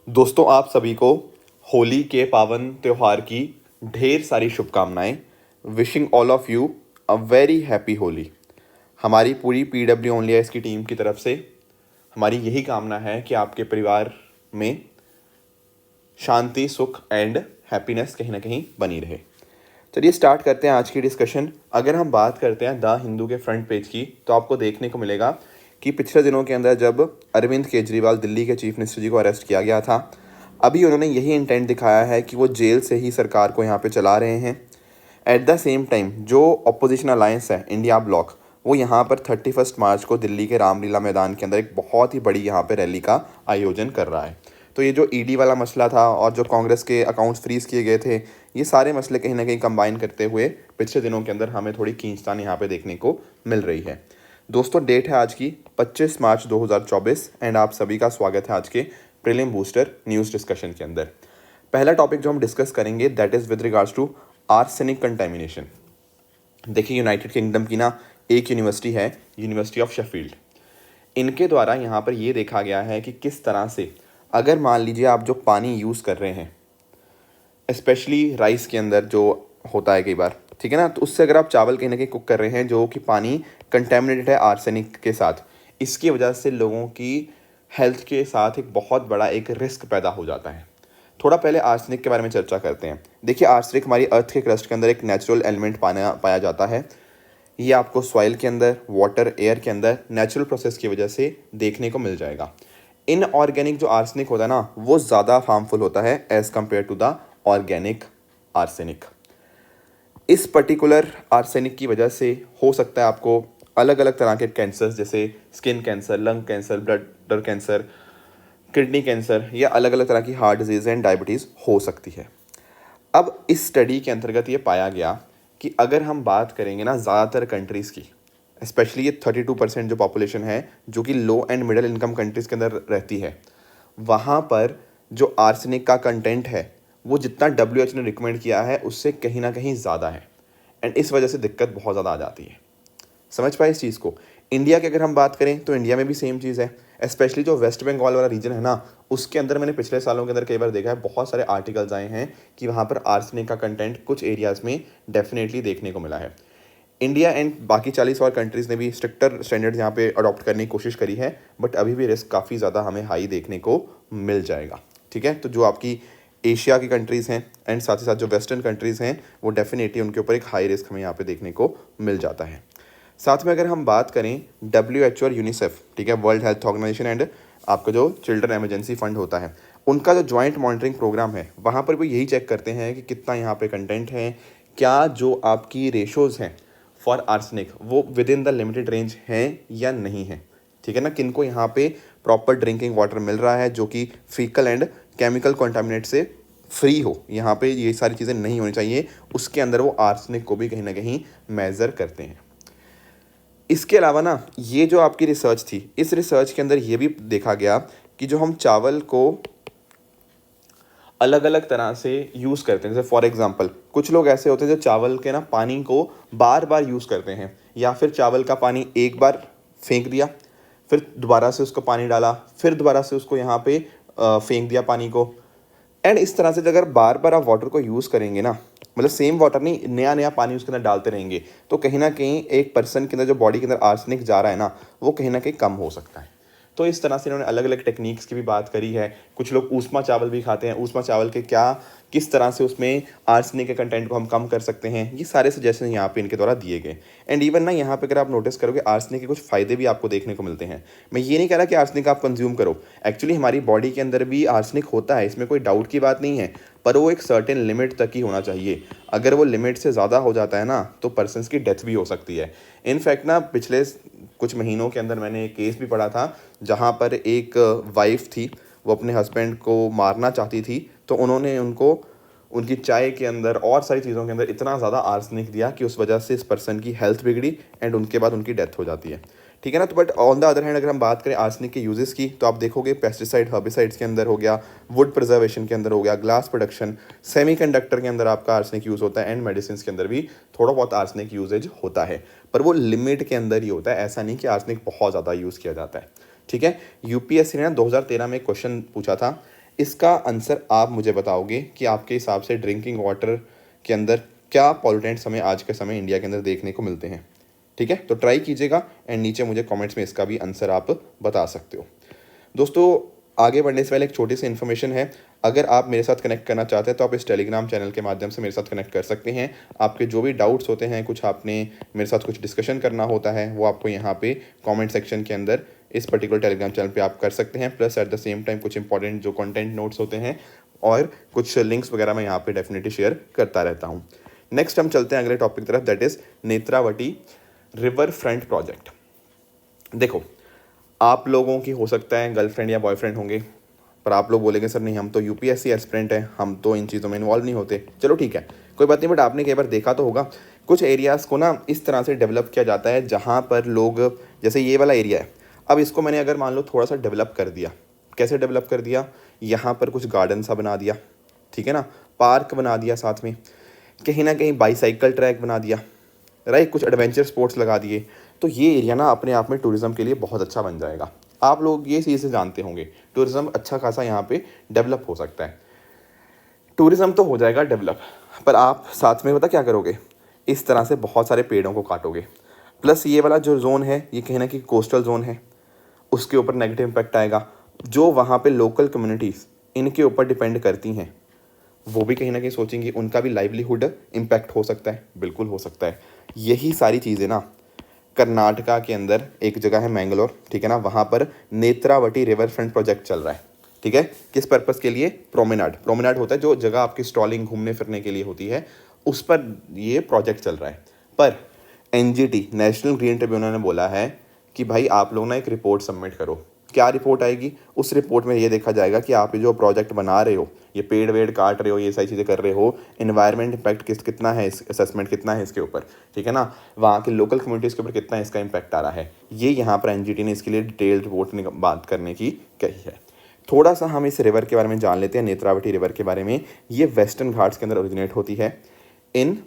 दोस्तों, आप सभी को होली के पावन त्योहार की ढेर सारी शुभकामनाएं। Wishing all of you a very happy Holi. हमारी पूरी PW ओनली एस की टीम की तरफ से हमारी यही कामना है कि आपके परिवार में शांति, सुख एंड हैप्पीनेस कहीं ना कहीं बनी रहे। चलिए स्टार्ट करते हैं आज की डिस्कशन। अगर हम बात करते हैं द हिंदू के फ्रंट पेज की, तो आपको देखने को मिलेगा कि पिछले दिनों के अंदर जब अरविंद केजरीवाल दिल्ली के चीफ मिनिस्टर जी को अरेस्ट किया गया था, अभी उन्होंने यही इंटेंट दिखाया है कि वो जेल से ही सरकार को यहाँ पे चला रहे हैं। एट द सेम टाइम जो अपोजिशन अलायंस है इंडिया ब्लॉक, वो यहाँ पर 31 मार्च को दिल्ली के रामलीला मैदान के अंदर एक बहुत ही बड़ी यहाँ पे रैली का आयोजन कर रहा है। तो ये जो ईडी वाला मसला था और जो कांग्रेस के अकाउंट्स फ्रीज किए गए थे, ये सारे मसले कहीं ना कहीं कंबाइन करते हुए पिछले दिनों के अंदर हमें थोड़ी खींचतान यहाँ पे देखने को मिल रही है। दोस्तों, डेट है आज की 25 मार्च 2024 एंड आप सभी का स्वागत है आज के प्रीलिम बूस्टर न्यूज़ डिस्कशन के अंदर। पहला टॉपिक जो हम डिस्कस करेंगे that is with regards to arsenic contamination. देखिए, यूनाइटेड किंगडम की ना एक यूनिवर्सिटी है, यूनिवर्सिटी ऑफ शेफील्ड। इनके द्वारा यहाँ पर ये देखा गया है कि किस तरह से अगर मान लीजिए आप जो पानी यूज़ कर रहे हैं, स्पेशली राइस के अंदर जो होता है कई बार, ठीक है ना, तो उससे अगर आप चावल कहीं ना कहीं कुक कर रहे हैं जो कि पानी कंटेमिनेटेड है आर्सेनिक के साथ, इसकी वजह से लोगों की हेल्थ के साथ एक बहुत बड़ा एक रिस्क पैदा हो जाता है। थोड़ा पहले आर्सेनिक के बारे में चर्चा करते हैं। देखिए, आर्सेनिक हमारी अर्थ के क्रस्ट के अंदर एक नेचुरल एलिमेंट पाया जाता है। ये आपको सॉइल के अंदर, वाटर, एयर के अंदर नेचुरल प्रोसेस की वजह से देखने को मिल जाएगा। इनऑर्गेनिक जो आर्सेनिक होता है ना, वो ज़्यादा हार्मफुल होता है as compare to the organic arsenic. इस पर्टिकुलर आर्सेनिक की वजह से हो सकता है आपको अलग अलग तरह के कैंसर्स, जैसे skin cancer, lung cancer, blood cancer, kidney cancer, या अलग अलग तरह की हार्ट डिजीज़ एंड डायबिटीज़ हो सकती है। अब इस स्टडी के अंतर्गत ये पाया गया कि अगर हम बात करेंगे ना ज़्यादातर कंट्रीज़ की, स्पेशली ये 32% जो पॉपुलेशन है जो कि लो एंड मिडिल इनकम कंट्रीज़ के अंदर रहती है, वहाँ पर जो आर्सेनिक का कंटेंट है वो जितना WHO ने रिकमेंड किया है उससे कहीं ना कहीं ज़्यादा है। एंड इस वजह से दिक्कत बहुत ज़्यादा आ जाती है। समझ पाए इस चीज़ को। इंडिया की अगर हम बात करें तो इंडिया में भी सेम चीज़ है। स्पेशली जो वेस्ट बंगाल वाला रीजन है ना, उसके अंदर मैंने पिछले सालों के अंदर कई बार देखा है, बहुत सारे आर्टिकल्स आए हैं कि वहाँ पर आर्सेनिक का कंटेंट कुछ एरियाज़ में डेफिनेटली देखने को मिला है। इंडिया एंड बाकी 40 और कंट्रीज़ ने भी स्ट्रिक्टर स्टैंडर्ड्स यहाँ पे अडॉप्ट करने की कोशिश करी है, बट अभी भी रिस्क काफ़ी ज़्यादा हमें हाई देखने को मिल जाएगा। ठीक है, तो जो आपकी एशिया की कंट्रीज़ हैं एंड साथ ही साथ जो वेस्टर्न कंट्रीज़ हैं, वो डेफिनेटली उनके ऊपर एक हाई रिस्क हमें यहाँ पे देखने को मिल जाता है। साथ में अगर हम बात करें WHO और यूनिसेफ, ठीक है, वर्ल्ड हेल्थ ऑर्गेनाइजेशन एंड आपका जो चिल्ड्रन इमरजेंसी फंड होता है, उनका जो जॉइंट मॉनिटरिंग प्रोग्राम है, वहाँ पर भी यही चेक करते हैं कि कितना यहाँ पे कंटेंट है, क्या जो आपकी रेशोज़ हैं फॉर आर्सेनिक वो with in the limited range हैं या नहीं है। ठीक है ना, किनको यहाँ पे प्रॉपर ड्रिंकिंग वाटर मिल रहा है जो कि फीकल एंड केमिकल कॉन्टामिनेट से फ्री हो, यहाँ पे ये सारी चीज़ें नहीं होनी चाहिए। उसके अंदर वो आर्सेनिक को भी कहीं ना कहीं मेज़र करते हैं। इसके अलावा ना, ये जो आपकी रिसर्च थी, इस रिसर्च के अंदर ये भी देखा गया कि जो हम चावल को अलग अलग तरह से यूज़ करते हैं, जैसे फॉर एग्जांपल कुछ लोग ऐसे होते हैं जो चावल के ना पानी को बार बार यूज़ करते हैं, या फिर चावल का पानी एक बार फेंक दिया, फिर दोबारा से उसको पानी डाला, फिर दोबारा से उसको यहाँ पे फेंक दिया पानी को। एंड इस तरह से अगर बार बार आप वाटर को यूज़ करेंगे ना, मतलब सेम वाटर नहीं, नया नया पानी उसके अंदर डालते रहेंगे, तो कहीं ना कहीं एक पर्सन के अंदर जो बॉडी के अंदर आर्सेनिक जा रहा है ना, वो कहीं ना कहीं कम हो सकता है। तो इस तरह से इन्होंने अलग अलग टेक्निक्स की भी बात करी है। कुछ लोग ऊष्मा चावल भी खाते हैं, ऊष्मा चावल के किस तरह से उसमें आर्सेनिक के कंटेंट को हम कम कर सकते हैं, ये सारे सजेशन यहाँ पे इनके द्वारा दिए गए। एंड इवन ना, यहाँ पे अगर आप नोटिस करोगे, आर्सेनिक के कुछ फ़ायदे भी आपको देखने को मिलते हैं। मैं ये नहीं कह रहा कि आर्सेनिक आप कंज्यूम करो, एक्चुअली हमारी बॉडी के अंदर भी आर्सेनिक होता है, इसमें कोई डाउट की बात नहीं है, पर वो एक सर्टेन लिमिट तक ही होना चाहिए। अगर वो लिमिट से ज़्यादा हो जाता है ना, तो पर्सन्स की डेथ भी हो सकती है। इनफैक्ट ना, पिछले कुछ महीनों के अंदर मैंने एक केस भी पढ़ा था जहाँ पर एक वाइफ थी, वो अपने हस्बैंड को मारना चाहती थी, तो उन्होंने उनको उनकी चाय के अंदर और सारी चीज़ों के अंदर इतना ज़्यादा आर्सेनिक दिया कि उस वजह से इस पर्सन की हेल्थ बिगड़ी एंड उनके बाद उनकी डेथ हो जाती है। ठीक है ना, तो but on the other hand अगर हम बात करें आर्सेनिक के यूजेस की, तो आप देखोगे पेस्टिसाइड, हर्बिसाइड्स के अंदर हो गया, वुड प्रिजर्वेशन के अंदर हो गया, ग्लास प्रोडक्शन, सेमीकंडक्टर के अंदर आपका आर्सेनिक यूज़ होता है, एंड मेडिसिन के अंदर भी थोड़ा बहुत आर्सेनिक यूजेज होता है, पर वो लिमिट के अंदर ही होता है। ऐसा नहीं कि आर्सेनिक बहुत ज़्यादा यूज़ किया जाता है। ठीक है, UPSC ने 2013 में क्वेश्चन पूछा था, इसका आंसर आप मुझे बताओगे कि आपके हिसाब से ड्रिंकिंग वाटर के अंदर क्या पॉल्यूटेंट्स हमें आज के समय इंडिया के अंदर देखने को मिलते हैं। ठीक है, तो ट्राई कीजिएगा एंड नीचे मुझे कमेंट्स में इसका भी आंसर आप बता सकते हो। दोस्तों, आगे बढ़ने से पहले एक छोटी सी इन्फॉर्मेशन है। अगर आप मेरे साथ कनेक्ट करना चाहते हैं तो आप इस टेलीग्राम चैनल के माध्यम से मेरे साथ कनेक्ट कर सकते हैं। आपके जो भी डाउट्स होते हैं, कुछ आपने मेरे साथ कुछ डिस्कशन करना होता है, वो आपको यहाँ पे कमेंट सेक्शन के अंदर इस पर्टिकुलर टेलीग्राम चैनल पे आप कर सकते हैं। Plus at the same time कुछ इंपॉर्टेंट जो कंटेंट नोट्स होते हैं और कुछ लिंक्स वगैरह मैं यहाँ पे डेफिनेटली शेयर करता रहता हूँ। नेक्स्ट हम चलते हैं अगले टॉपिक तरफ, that is Netravati river front project. देखो, आप लोगों की हो सकता है गर्लफ्रेंड या बॉयफ्रेंड होंगे, पर आप लोग बोलेंगे सर नहीं, हम तो यूपीएससी एस्पिरेंट हैं, हम तो इन चीज़ों में इन्वॉल्व नहीं होते। चलो ठीक है, कोई बात नहीं, बट आपने कई बार देखा तो होगा कुछ एरियाज़ को ना इस तरह से डेवलप किया जाता है जहाँ पर लोग, जैसे ये वाला एरिया है, अब इसको मैंने अगर मान लो थोड़ा सा डेवलप कर दिया। कैसे डेवलप कर दिया? यहाँ पर कुछ गार्डन सा बना दिया, ठीक है ना, पार्क बना दिया, साथ में कहीं ना कहीं बाईसाइकिल ट्रैक बना दिया, राइट, कुछ एडवेंचर स्पोर्ट्स लगा दिए, तो ये एरिया ना अपने आप में टूरिज़्म के लिए बहुत अच्छा बन जाएगा। आप लोग ये चीज़ से जानते होंगे, टूरिज़्म अच्छा खासा यहाँ पे डेवलप हो सकता है। टूरिज़्म तो हो जाएगा डेवलप, पर आप साथ में पता क्या करोगे? इस तरह से बहुत सारे पेड़ों को काटोगे। प्लस ये वाला जो जोन है, ये कहीं ना कहीं कोस्टल जोन है, उसके ऊपर नेगेटिव इम्पैक्ट आएगा। जो वहाँ पे लोकल कम्युनिटीज़ इनके ऊपर डिपेंड करती हैं, वो भी कहीं ना कहीं सोचेंगी, उनका भी लाइवलीहुड इम्पैक्ट हो सकता है, बिल्कुल हो सकता है। यही सारी चीज़ें ना कर्नाटका के अंदर एक जगह है मैंगलोर, ठीक है ना, वहाँ पर नेत्रावती रिवर फ्रंट प्रोजेक्ट चल रहा है। ठीक है, किस पर्पज़ के लिए? प्रोमेनाड होता है जो जगह आपकी स्टॉलिंग घूमने फिरने के लिए होती है, उस पर ये प्रोजेक्ट चल रहा है। पर एनजीटी, नेशनल ग्रीन ट्रिब्यूनल ने बोला है कि भाई आप लोग ना एक रिपोर्ट सबमिट करो। क्या रिपोर्ट आएगी? उस रिपोर्ट में ये देखा जाएगा कि आप ये जो प्रोजेक्ट बना रहे हो, ये पेड़ वेड़ काट रहे हो, ये सारी चीज़ें कर रहे हो, इन्वायरमेंट इम्पैक्ट कितना है, इस असेसमेंट कितना है इसके ऊपर, ठीक है ना, वहाँ के लोकल कम्युनिटीज़ के ऊपर कितना इसका इम्पैक्ट आ रहा है। ये यहाँ पर एनजीटी ने इसके लिए डिटेल्ड रिपोर्ट बात करने की कही है। थोड़ा सा हम इस रिवर के बारे में जान लेते हैं, नेत्रावती रिवर के बारे में। ये वेस्टर्न घाट्स के अंदर ओरिजिनेट होती है, इन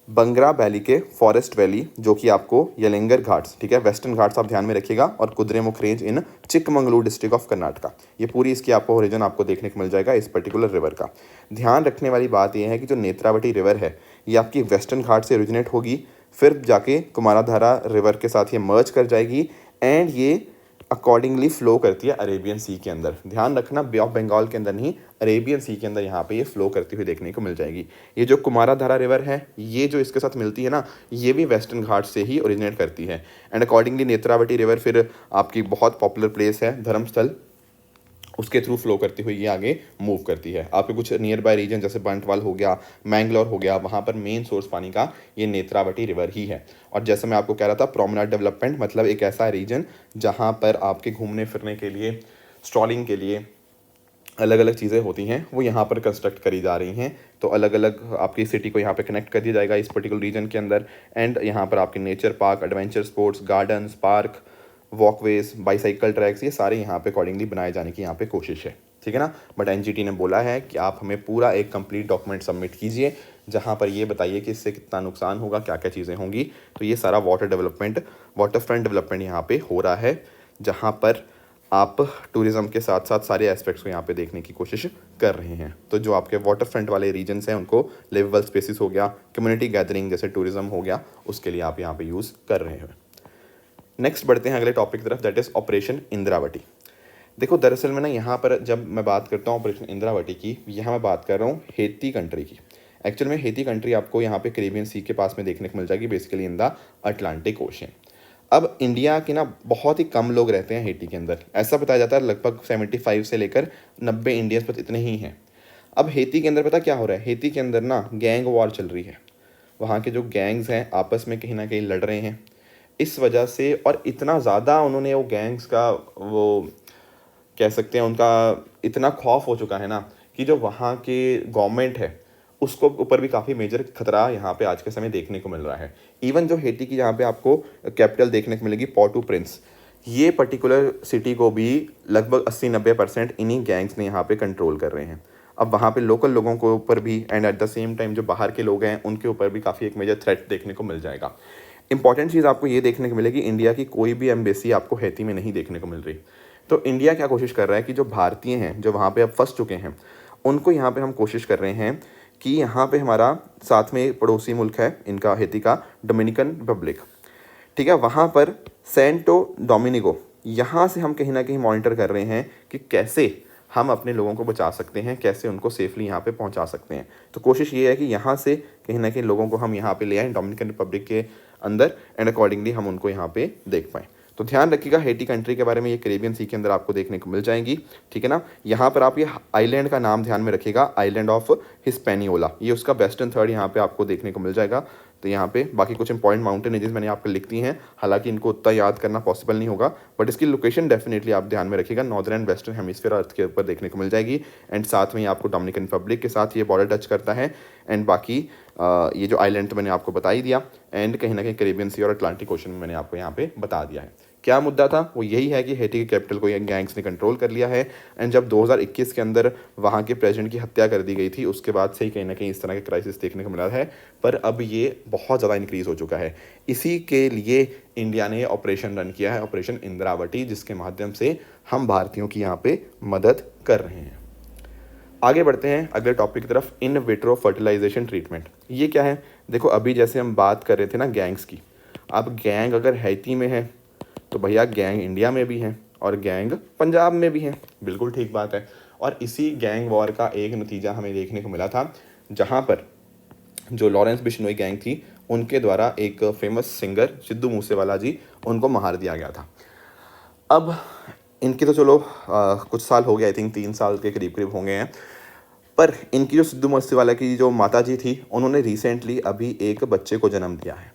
बंगरा वैली के फॉरेस्ट वैली, जो कि आपको यलेंगर घाट्स, ठीक है, वेस्टर्न घाट्स आप ध्यान में रखिएगा, और Kudremukh range in Chikmagalur district of Karnataka. ये पूरी इसकी आपको ओरिजिन आपको देखने को मिल जाएगा इस पर्टिकुलर रिवर का। ध्यान रखने वाली बात यह है कि जो नेत्रावती रिवर है, ये आपकी वेस्टर्न घाट से ओरिजिनेट होगी, फिर जाके कुमाराधारा रिवर के साथ ये मर्ज कर जाएगी, एंड ये अकॉर्डिंगली फ्लो करती है अरेबियन सी के अंदर। ध्यान रखना, बे ऑफ बंगाल के अंदर नहीं, अरेबियन सी के अंदर यहाँ पे ये फ्लो करती हुई देखने को मिल जाएगी। ये जो कुमाराधारा रिवर है, ये जो इसके साथ मिलती है ना, ये भी वेस्टर्न घाट से ही ओरिजिनेट करती है। एंड अकॉर्डिंगली नेत्रावती रिवर फिर आपकी बहुत पॉपुलर प्लेस है, धर्मस्थल, उसके थ्रू फ्लो करती हुई ये आगे मूव करती है। आपके कुछ नियर बाय रीजन जैसे बंटवाल हो गया, मैंगलोर हो गया, वहाँ पर मेन सोर्स पानी का ये नेत्रावती रिवर ही है। और जैसे मैं आपको कह रहा था, प्रोमेनाड डेवलपमेंट मतलब एक ऐसा रीजन जहाँ पर आपके घूमने फिरने के लिए, स्ट्रॉलिंग के लिए अलग अलग चीज़ें होती हैं, वो यहाँ पर कंस्ट्रक्ट करी जा रही हैं। तो अलग अलग आपकी सिटी को यहाँ पे कनेक्ट कर दिया जाएगा इस पर्टिकुलर रीजन के अंदर। एंड यहाँ पर आपके nature park, adventure sports, gardens, park, walkways, bicycle tracks, ये सारे यहाँ पे अकॉर्डिंगली बनाए जाने की यहाँ पे कोशिश है, ठीक है ना। बट एनजीटी ने बोला है कि आप हमें पूरा एक कंप्लीट डॉक्यूमेंट सबमिट कीजिए, जहाँ पर ये बताइए कि इससे कितना नुकसान होगा, क्या क्या चीज़ें होंगी। तो ये सारा वाटर फ्रंट डेवलपमेंट यहाँ पे हो रहा है, जहाँ पर आप टूरिज़्म के साथ साथ सारे एस्पेक्ट्स को यहाँ पे देखने की कोशिश कर रहे हैं। तो जो आपके वाटर फ्रंट वाले रीजन्स हैं, उनको लिवेबल स्पेसिस हो गया, कम्युनिटी गैदरिंग जैसे टूरिज़्म हो गया, उसके लिए आप यहाँ पे यूज़ कर रहे हैं। नेक्स्ट बढ़ते हैं अगले टॉपिक की तरफ, दैट इज़ ऑपरेशन इंद्रावती। देखो, दरअसल में ना यहाँ पर जब मैं बात करता हूँ ऑपरेशन इंद्रावती की, यहाँ मैं बात कर रहा हूँ हेती कंट्री की। एक्चुअल में हेती कंट्री आपको यहाँ पे कैरिबियन सी के पास में देखने को मिल जाएगी, basically in the Atlantic ocean. अब इंडिया के ना बहुत ही कम लोग रहते हैं हेती के अंदर, ऐसा बताया जाता है लगभग 75 से लेकर 90 इंडियंस पर इतने ही हैं। अब हेती के अंदर पता क्या हो रहा है? हेती के अंदर ना गैंग वॉर चल रही है, वहाँ के जो गैंग्स हैं आपस में कहीं ना कहीं लड़ रहे हैं। इस वजह से, और इतना ज़्यादा उन्होंने वो गैंग्स का, वो कह सकते हैं उनका इतना खौफ हो चुका है ना, कि जो वहाँ के गवर्नमेंट है उसको ऊपर भी काफ़ी मेजर खतरा यहाँ पे आज के समय देखने को मिल रहा है। इवन जो हेती की यहाँ पे आपको कैपिटल देखने को मिलेगी, पोर्ट ओ प्रिंस, ये पर्टिकुलर सिटी को भी लगभग 80-90% इन्हीं गैंग्स ने यहाँ पे कंट्रोल कर रहे हैं। अब वहाँ पे लोकल लोगों के ऊपर भी, and at the same time जो बाहर के लोग हैं उनके ऊपर भी काफ़ी एक मेजर थ्रेट देखने को मिल जाएगा। इंपॉर्टेंट चीज़ आपको ये देखने को मिलेगी, इंडिया की कोई भी एम्बेसी आपको हेती में नहीं देखने को मिल रही। तो इंडिया क्या कोशिश कर रहा है कि जो भारतीय हैं जो वहाँ पे अब फंस चुके हैं उनको यहाँ पे हम कोशिश कर रहे हैं कि यहाँ पे हमारा साथ में एक पड़ोसी मुल्क है इनका हैती का, डोमिनिकन रिपब्लिक, ठीक है, वहाँ पर सेंटो डोमिनिगो, यहाँ से हम कहीं ना कहीं मॉनिटर कर रहे हैं कि कैसे हम अपने लोगों को बचा सकते हैं, कैसे उनको सेफली यहाँ पे पहुँचा सकते हैं। तो कोशिश ये है कि यहाँ से कहीं ना कहीं लोगों को हम यहाँ पे ले आएँ डोमिनिकन रिपब्लिक के अंदर, एंड अकॉर्डिंगली हम उनको यहाँ पे देख पाएँ। तो ध्यान रखिएगा हैती कंट्री के बारे में, ये कैरेबियन सी के अंदर आपको देखने को मिल जाएंगी, ठीक है ना। यहाँ पर आप ये आइलैंड का नाम ध्यान में रखिएगा, आइलैंड ऑफ हिस्पैनियोला, ये उसका वेस्टर्न थर्ड यहाँ पे आपको देखने को मिल जाएगा। तो यहाँ पे बाकी कुछ इंपॉर्टेंट माउंटेन रेंजेस मैंने आपको लिख दी हैं, हालांकि इनको उतना याद करना पॉसिबल नहीं होगा, बट इसकी लोकेशन डेफिनेटली आप ध्यान में रखिएगा, नॉर्दर्न एंड वेस्टर्न हेमिस्फीयर अर्थ के ऊपर देखने को मिल जाएगी। एंड साथ में आपको डोमिनिकन रिपब्लिक के साथ ये बॉर्डर टच करता है। एंड बाकी ये जो आइलैंड तो मैंने आपको बता ही दिया, एंड कहीं ना कहीं कैरेबियन सी और अटलांटिक ओशन में मैंने आपको यहाँ पे बता दिया है। क्या मुद्दा था, वो यही है कि हैती के कैपिटल को ये गैंग्स ने कंट्रोल कर लिया है। एंड जब 2021 के अंदर वहाँ के प्रेसिडेंट की हत्या कर दी गई थी, उसके बाद से ही कहीं ना कहीं इस तरह के क्राइसिस देखने को मिला है, पर अब ये बहुत ज़्यादा इंक्रीज़ हो चुका है। इसी के लिए इंडिया ने ऑपरेशन रन किया है, ऑपरेशन इंद्रावती, जिसके माध्यम से हम भारतीयों की यहाँ पे मदद कर रहे हैं। आगे बढ़ते हैं अगले टॉपिक की तरफ, इन विट्रो फर्टिलाइजेशन ट्रीटमेंट। ये क्या है, देखो अभी जैसे हम बात कर रहे थे ना गैंग्स की, अब गैंग अगर हैती में है तो भैया गैंग इंडिया में भी हैं और गैंग पंजाब में भी हैं, बिल्कुल ठीक बात है। और इसी गैंग वॉर का एक नतीजा हमें देखने को मिला था, जहाँ पर जो लॉरेंस बिश्नोई गैंग थी उनके द्वारा एक फेमस सिंगर सिद्धू मूसेवाला जी, उनको मार दिया गया था। अब इनकी तो चलो कुछ साल हो गए, आई थिंक 3 साल के करीब करीब होंगे हैं, पर इनकी जो सिद्धू मूसेवाला की जो माता जी थी उन्होंने रिसेंटली अभी एक बच्चे को जन्म दिया है,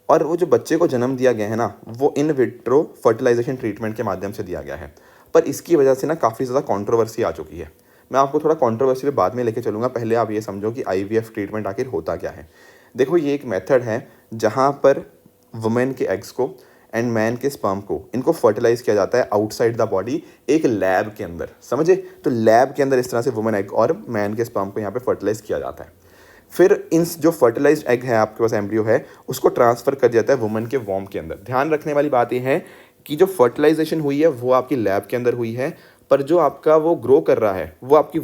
और वो जो बच्चे को जन्म दिया गया है ना, वो इन विट्रो फर्टिलाइजेशन ट्रीटमेंट के माध्यम से दिया गया है। पर इसकी वजह से ना काफ़ी ज़्यादा कंट्रोवर्सी आ चुकी है। मैं आपको थोड़ा कंट्रोवर्सी पे बाद में लेके चलूँगा, पहले आप ये समझो कि IVF ट्रीटमेंट आखिर होता क्या है। देखो ये एक मेथड है जहाँ पर वुमेन के एग्स को एंड मैन के स्पर्म को, इनको फर्टिलाइज किया जाता है आउटसाइड द बॉडी एक लैब के अंदर, समझे। तो लैब के अंदर इस तरह से वुमेन एग और मैन के स्पर्म को यहाँ पे फर्टिलाइज किया जाता है। फिर इन जो फर्टिलाइज्ड एग है आपके पास, एम्ब्रियो है, उसको ट्रांसफ़र कर दिया जाता है वुमन के वॉर्म के अंदर। ध्यान रखने वाली बात यह है कि जो फर्टिलाइजेशन हुई है वो आपकी लैब के अंदर हुई है, पर जो आपका वो ग्रो कर रहा है वो आपकी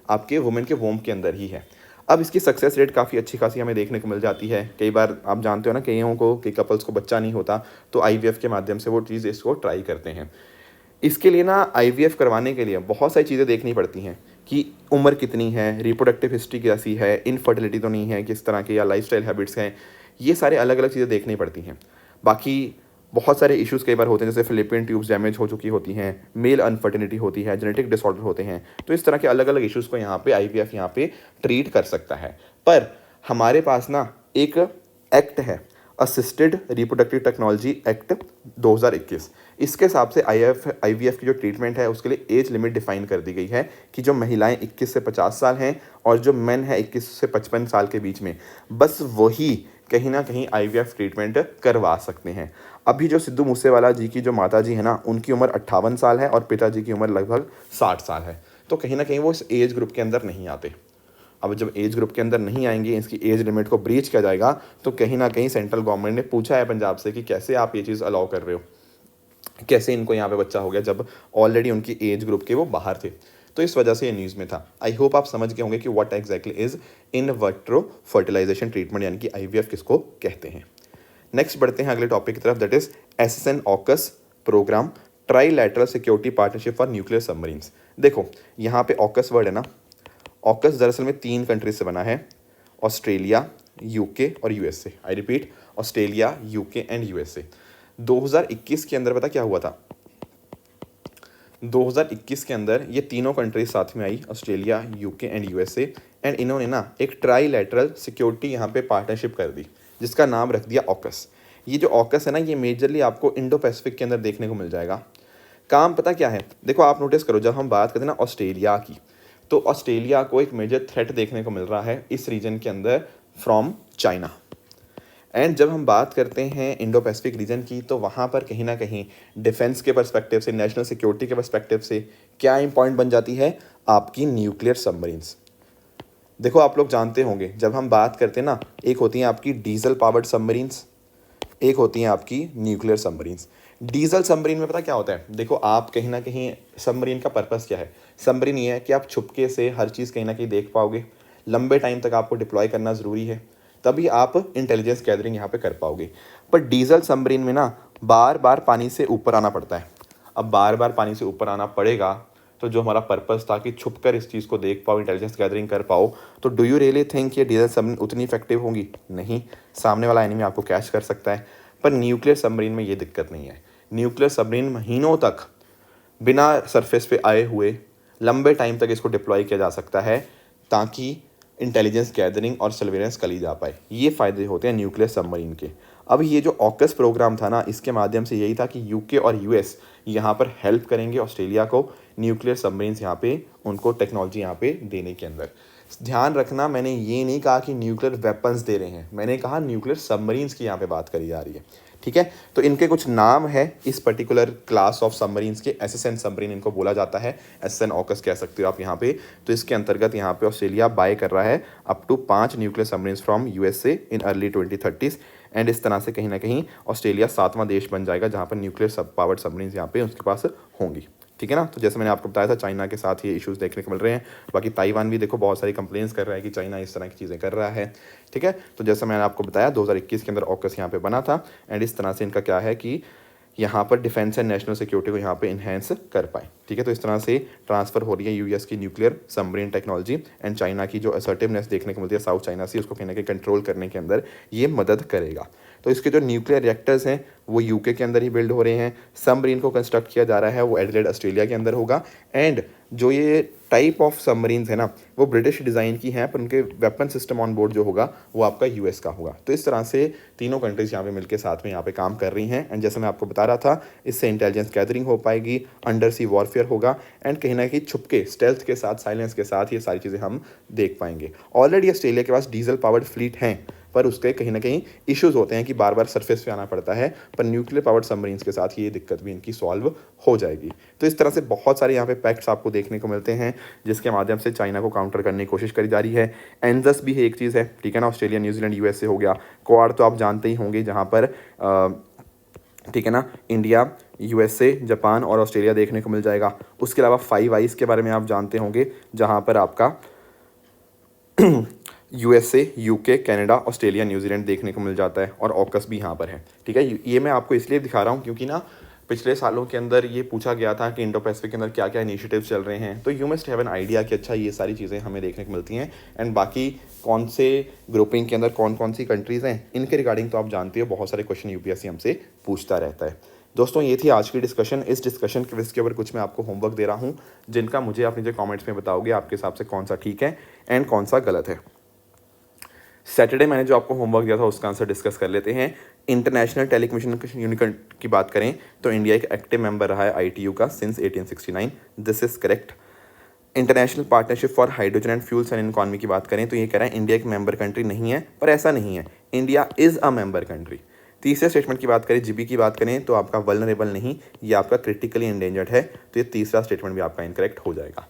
आपके वुमेन के वॉर्म के अंदर ही है। अब इसकी सक्सेस रेट काफ़ी अच्छी खासी हमें देखने को मिल जाती है। कई बार आप जानते हो ना, कईयों को, कई कपल्स को बच्चा नहीं होता, तो IVF के माध्यम से वो चीज़ इसको ट्राई करते हैं। इसके लिए ना IVF करवाने के लिए बहुत सारी चीज़ें देखनी पड़ती हैं कि उम्र कितनी है, रिप्रोडक्टिव हिस्ट्री कैसी है, इनफर्टिलिटी तो नहीं है किस तरह के, या लाइफस्टाइल हैबिट्स हैं, ये सारे अलग अलग चीज़ें देखनी पड़ती हैं। बाकी बहुत सारे इश्यूज़ कई बार होते हैं, जैसे फिलिपियन ट्यूब्स डैमेज हो चुकी होती हैं, मेल अनफर्टिलिटी होती है, जेनेटिक डिसऑर्डर होते हैं, तो इस तरह के अलग अलग इश्यूज़ को यहाँ पे IVF यहाँ पे ट्रीट कर सकता है। पर हमारे पास ना एक एक्ट है, असिस्टेड रिप्रोडक्टिव टेक्नोलॉजी एक्ट 2021। इसके हिसाब से IVF की जो ट्रीटमेंट है उसके लिए एज लिमिट डिफाइन कर दी गई है कि जो महिलाएं 21 से 50 साल हैं और जो मेन है 21 से 55 साल के बीच में, बस वही कहीं ना कहीं IVF ट्रीटमेंट करवा सकते हैं। अभी जो सिद्धू मूसेवाला जी की जो माता जी है ना, उनकी उम्र 58 साल है और पिताजी की उम्र लगभग 60 साल है, तो कहीं ना कहीं वो इस एज ग्रुप के अंदर नहीं आते। अब जब एज ग्रुप के अंदर नहीं आएंगे, इसकी एज लिमिट को ब्रीच किया जाएगा, तो कहीं ना कहीं सेंट्रल गवर्नमेंट ने पूछा है पंजाब से कि कैसे आप ये चीज़ अलाउ कर रहे हो, कैसे इनको यहाँ पे बच्चा हो गया जब ऑलरेडी उनकी एज ग्रुप के वो बाहर थे। तो इस वजह से ये न्यूज़ में था। आई होप आप समझ गए होंगे कि what exactly is in vitro fertilisation treatment, यानी कि IVF किसको कहते हैं। नेक्स्ट बढ़ते हैं अगले टॉपिक की तरफ, that is SSN-AUKUS programme, trilateral security partnership for nuclear submarines. देखो यहाँ पे ऑकस वर्ड है ना, ऑकस दरअसल में 3 कंट्रीज से बना है, ऑस्ट्रेलिया, UK और USA। I repeat, Australia, UK and USA। 2021 के अंदर पता क्या हुआ था, 2021 के अंदर ये तीनों कंट्रीज साथ में आई, Australia, UK and USA, and इन्होंने ना एक ट्राईलैटरल सिक्योरिटी यहाँ पे पार्टनरशिप कर दी, जिसका नाम रख दिया ऑकस। ये जो ऑकस है ना, ये मेजरली आपको इंडो पैसिफिक के अंदर देखने को मिल जाएगा। काम पता क्या है, देखो आप नोटिस करो, जब हम बात करते हैं ना ऑस्ट्रेलिया की, तो ऑस्ट्रेलिया को एक मेजर थ्रेट देखने को मिल रहा है इस रीजन के अंदर फ्रॉम चाइना। एंड जब हम बात करते हैं इंडो पैसिफिक रीजन की, तो वहाँ पर कहीं ना कहीं डिफेंस के पर्सपेक्टिव से, नेशनल सिक्योरिटी के पर्सपेक्टिव से क्या इंपॉर्टेंट बन जाती है, आपकी न्यूक्लियर सबमरीन्स। देखो आप लोग जानते होंगे, जब हम बात करते हैं ना, एक होती हैं आपकी डीजल पावर्ड सबमरीन्स, एक होती हैं आपकी न्यूक्लियर सबमरीन्स। डीजल सबमरीन में पता क्या होता है, देखो आप कहीं ना कहीं सबमरीन का पर्पस क्या है, सबमरीन ये है कि आप छुपके से हर चीज़ कहीं ना कहीं देख पाओगे, लंबे टाइम तक आपको डिप्लॉय करना ज़रूरी है, तभी आप इंटेलिजेंस गैदरिंग यहाँ पे कर पाओगे। पर डीजल सबमरीन में ना बार बार पानी से ऊपर आना पड़ता है। अब बार बार पानी से ऊपर आना पड़ेगा तो जो हमारा पर्पस था कि छुप कर इस चीज़ को देख पाओ, इंटेलिजेंस गैदरिंग कर पाओ, तो डू यू रियली थिंक ये डीजल सबमरीन उतनी इफेक्टिव होंगी? नहीं, सामने वाला एनिमी आपको कैच कर सकता है। पर न्यूक्लियर सबमरीन में ये दिक्कत नहीं है। न्यूक्लियर सबमरीन महीनों तक बिना सरफेस पे आए हुए लंबे टाइम तक इसको डिप्लॉय किया जा सकता है ताकि इंटेलिजेंस गैदरिंग और सर्वेलेंस करी जा पाए। ये फ़ायदे होते हैं न्यूक्लियर सबमरीन के। अब ये जो ऑकस प्रोग्राम था ना, इसके माध्यम से यही था कि यूके और यूएस यहाँ पर हेल्प करेंगे ऑस्ट्रेलिया को न्यूक्लियर सबमरीन्स यहाँ पे उनको टेक्नोलॉजी यहाँ पे देने के अंदर। ध्यान रखना, मैंने ये नहीं कहा कि न्यूक्लियर वेपन्स दे रहे हैं, मैंने कहा न्यूक्लियर सबमरीन्स की यहाँ पे बात करी जा रही है। ठीक है, तो इनके कुछ नाम है इस पर्टिकुलर क्लास ऑफ सबमरीन्स के। एसएसएन सबमरीन इनको बोला जाता है, एसएसएन ऑकस कह सकते हो आप यहाँ पे। तो इसके अंतर्गत यहाँ पे ऑस्ट्रेलिया बाय कर रहा है up to 5 nuclear submarines from USA in early 2030s। And इस तरह से कहीं ना कहीं ऑस्ट्रेलिया 7वां देश बन जाएगा जहाँ पर न्यूक्लियर सब पावर्ड सबमरीन्स यहाँ पे उसके पास होंगी। ठीक है ना। तो जैसे मैंने आपको बताया था, चाइना के साथ ये इश्यूज़ देखने को मिल रहे हैं। बाकी ताइवान भी देखो बहुत सारी कंप्लेंट्स कर रहा है कि चाइना इस तरह की चीज़ें कर रहा है। ठीक है, तो जैसा मैंने आपको बताया 2021 के अंदर ऑकस यहाँ पे बना था। एंड इस तरह से इनका क्या है कि यहाँ पर डिफेंस एंड नेशनल सिक्योरिटी को यहाँ पे इन्हेंस कर पाए। ठीक है, तो इस तरह से ट्रांसफर हो रही है यूएस की nuclear submarine technology and China की जो असर्टिवनेस देखने को मिलती है साउथ चाइना सी, उसको कहीं ना कहीं कंट्रोल करने के अंदर ये मदद करेगा। तो इसके जो न्यूक्लियर रिएक्टर्स हैं वो यूके के अंदर ही बिल्ड हो रहे हैं। सबमरीन को कंस्ट्रक्ट किया जा रहा है वो एडिलेड ऑस्ट्रेलिया के अंदर होगा। एंड जो ये टाइप ऑफ सबमरीन्स है ना वो ब्रिटिश डिज़ाइन की हैं, पर उनके वेपन सिस्टम ऑन बोर्ड जो होगा वो आपका यूएस का होगा। तो इस तरह से तीनों कंट्रीज़ यहाँ पे मिलकर साथ में यहाँ पे काम कर रही हैं। एंड जैसे मैं आपको बता रहा था, इससे इंटेलिजेंस गैदरिंग हो पाएगी, अंडर सी वॉरफेयर होगा एंड कहीं ना कहीं छुपके स्टेल्थ के साथ, साइलेंस के साथ ये सारी चीज़ें हम देख पाएंगे। ऑलरेडी ऑस्ट्रेलिया के पास डीजल पावर्ड फ्लीट हैं, पर उसके कहीं ना कहीं इश्यूज़ होते हैं कि बार बार सरफेस पे आना पड़ता है। पर न्यूक्लियर पावर्ड सबमरीन्स के साथ ये दिक्कत भी इनकी सॉल्व हो जाएगी। तो इस तरह से बहुत सारे यहाँ पे पैक्ट्स आपको देखने को मिलते हैं जिसके माध्यम से चाइना को काउंटर करने की कोशिश करी जा रही है। एनजस भी है एक चीज़ है, ठीक है ना। ऑस्ट्रेलिया, न्यूजीलैंड, यूएसए हो गया। क्वाड तो आप जानते ही होंगे जहाँ पर ठीक है ना, इंडिया, यूएसए, जापान और ऑस्ट्रेलिया देखने को मिल जाएगा। उसके अलावा 5 आइस के बारे में आप जानते होंगे जहाँ पर आपका USA, UK, Canada, Australia, New Zealand देखने को मिल जाता है और ऑकस भी यहाँ पर है। ठीक है, ये मैं आपको इसलिए दिखा रहा हूँ क्योंकि ना पिछले सालों के अंदर ये पूछा गया था कि इंडो पैसिफिक के अंदर क्या क्या इनिशिएटिव्स चल रहे हैं। तो you must have an idea कि अच्छा ये सारी चीज़ें हमें देखने को मिलती हैं। एंड बाकी कौन से ग्रुपिंग के अंदर कौन कौन सी कंट्रीज़ हैं इनके रिगार्डिंग तो आप जानते हो, बहुत सारे क्वेश्चन यूपीएससी हमसे पूछता रहता है। दोस्तों ये थी आज की डिस्कशन। इस डिस्कशन के इसके ऊपर कुछ मैं आपको होमवर्क दे रहा हूँ जिनका मुझे आप नीचे कॉमेंट्स में बताओगे आपके हिसाब से कौन सा ठीक है एंड कौन सा गलत है। सैटरडे मैंने जो आपको होमवर्क दिया था उसका आंसर डिस्कस कर लेते हैं। इंटरनेशनल टेलीकम्युनिकेशन यूनियन की बात करें तो इंडिया एक एक्टिव मेंबर रहा है आईटीयू का since 1869। This is correct. International partnership for hydrogen and fuels and economy की बात करें तो ये कह रहा है इंडिया एक मेंबर कंट्री नहीं है, पर ऐसा नहीं है, India is a member country. तीसरे स्टेटमेंट की बात करें, जीबी की बात करें तो आपका वल्नरेबल नहीं, ये आपका क्रिटिकली एंडेंजर्ड है, तो ये तीसरा स्टेटमेंट भी आपका इनकरेक्ट हो जाएगा।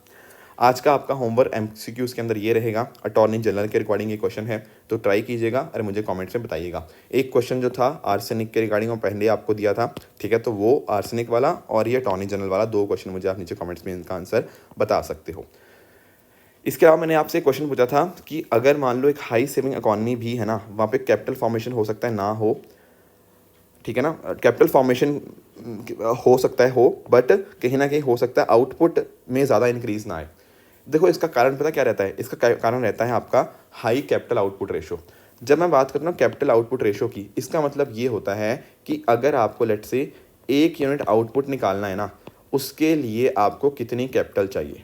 आज का आपका होमवर्क एमसीक्यूज़ के अंदर ये रहेगा, अटॉर्नी जनरल के रिगार्डिंग ये क्वेश्चन है तो ट्राई कीजिएगा और मुझे कमेंट्स में बताइएगा। एक क्वेश्चन जो था आर्सेनिक के रिगार्डिंग वो पहले आपको दिया था, ठीक है, तो वो आर्सेनिक वाला और ये अटॉर्नी जनरल वाला 2 क्वेश्चन मुझे आप नीचे कमेंट्स में इनका आंसर बता सकते हो। इसके अलावा मैंने आपसे क्वेश्चन पूछा था कि अगर मान लो एक हाई सेविंग इकॉनमी भी है ना, वहाँ पे कैपिटल फॉर्मेशन हो सकता है ना हो, ठीक है ना, कैपिटल फॉर्मेशन हो सकता है हो, बट कहीं ना कहीं हो सकता है आउटपुट में ज़्यादा इंक्रीज ना आए। देखो इसका कारण पता क्या रहता है, इसका कारण रहता है आपका हाई कैपिटल आउटपुट रेशो। जब मैं बात करता हूँ कैपिटल आउटपुट रेशो की, इसका मतलब ये होता है कि अगर आपको लेट से 1 यूनिट आउटपुट निकालना है ना, उसके लिए आपको कितनी कैपिटल चाहिए।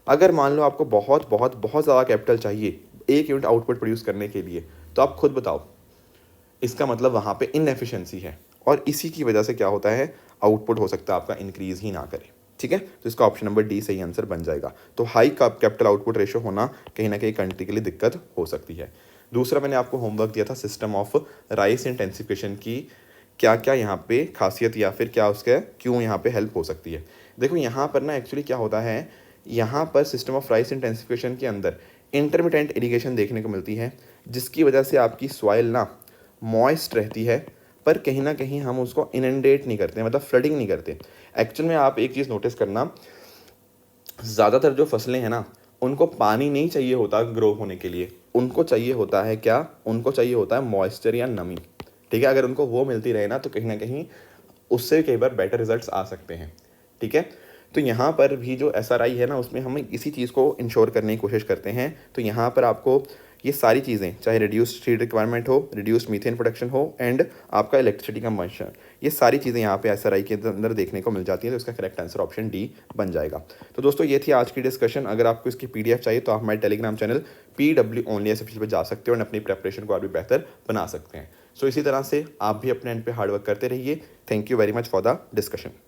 अगर मान लो आपको बहुत बहुत बहुत ज़्यादा कैपिटल चाहिए 1 यूनिट आउटपुट प्रोड्यूस करने के लिए, तो आप खुद बताओ, इसका मतलब वहाँ पे इनएफिशिएंसी है और इसी की वजह से क्या होता है, आउटपुट हो सकता है आपका इंक्रीज़ ही ना करे। ठीक है, तो इसका ऑप्शन नंबर डी सही आंसर बन जाएगा। तो हाई कैपिटल आउटपुट रेशो होना कहीं ना कहीं कंट्री के लिए दिक्कत हो सकती है। दूसरा मैंने आपको होमवर्क दिया था सिस्टम ऑफ राइस इंटेंसिफिकेशन की क्या क्या यहाँ पे खासियत या फिर क्या उसका क्यों यहाँ पे हेल्प हो सकती है। देखो यहाँ पर ना एक्चुअली क्या होता है, यहाँ पर सिस्टम ऑफ राइस इंटेंसिफिकेशन के अंदर इंटरमिटेंट इरिगेशन देखने को मिलती है जिसकी वजह से आपकी सॉइल ना मॉइस्ट रहती है पर कहीं ना कहीं हम उसको इनंडेट नहीं करते, मतलब फ्लडिंग नहीं करते। एक्चुअल में आप एक चीज़ नोटिस करना, ज़्यादातर जो फसलें हैं ना, उनको पानी नहीं चाहिए होता ग्रो होने के लिए, उनको चाहिए होता है क्या, उनको चाहिए होता है मॉइस्चर या नमी। ठीक है, अगर उनको वो मिलती रहे ना तो कहीं ना कहीं उससे कई बार बेटर रिजल्ट्स आ सकते हैं। ठीक है, तो यहाँ पर भी जो SRI है ना, उसमें हम इसी चीज़ को इंश्योर करने की कोशिश करते हैं। तो यहाँ पर आपको ये सारी चीज़ें, चाहे रिड्यूस सीड रिक्वायरमेंट हो, रिड्यूस मीथेन प्रोडक्शन हो, एंड आपका इलेक्ट्रिसिटी कंजम्पशन, ये सारी चीज़ें यहाँ पे SRI के अंदर देखने को मिल जाती हैं। तो इसका करेक्ट आंसर ऑप्शन डी बन जाएगा। तो दोस्तों ये थी आज की डिस्कशन। अगर आपको इसकी PDF चाहिए तो आप हमारे Telegram channel PW only official पे जा सकते हो और अपनी प्रेपरेशन को और भी बेहतर बना सकते हैं। सो इसी तरह से आप भी अपने एंड पे हार्डवर्क करते रहिए। Thank you very much for the discussion.